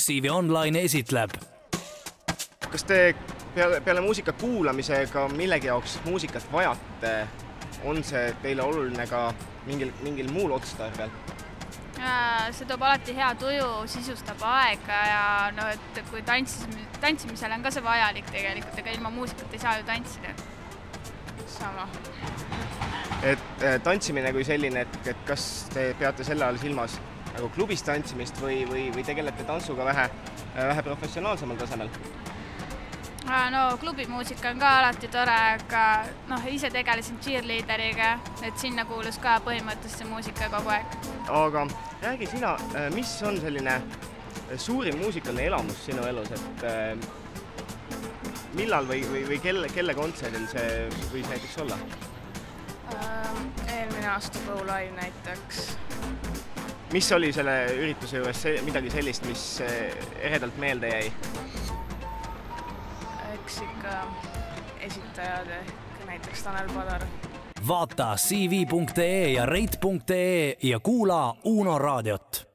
Siivi Online esitleb. Kas te peale muusika kuulamisega millegi jaoks muusikat vajate? On see teile oluline ka mingil muul otstarbel? See toob alati hea tuju, sisustab aega ja et kui tantsimisel on ka see vajalik tegelikult, ega ilma muusikat ei saa ju tantsida. Sama. Et tantsimine kui selline, et kas te peate selle all silmas nagu klubis tantsimist või tegelete tantsuga vähe professionaalsemal tasemel? Klubimuusika on ka alati tore, aga ise tegelesin cheerleaderiga, et sinna kuulus ka põhimõtteliselt see muusika kogu aeg. Aga räägi sina, mis on selline suurim muusikaline elamus sinu elus, et millal või kelle kontserdil see võis näiteks olla? Eelmine aasta Go Live näiteks. Mis oli selle ürituse juures midagi sellist, mis eredalt meelde jäi? Eks ikka esitajad ehk näiteks Tanel Padar. Vaata cv.ee ja rate.ee ja kuula Uno raadiot.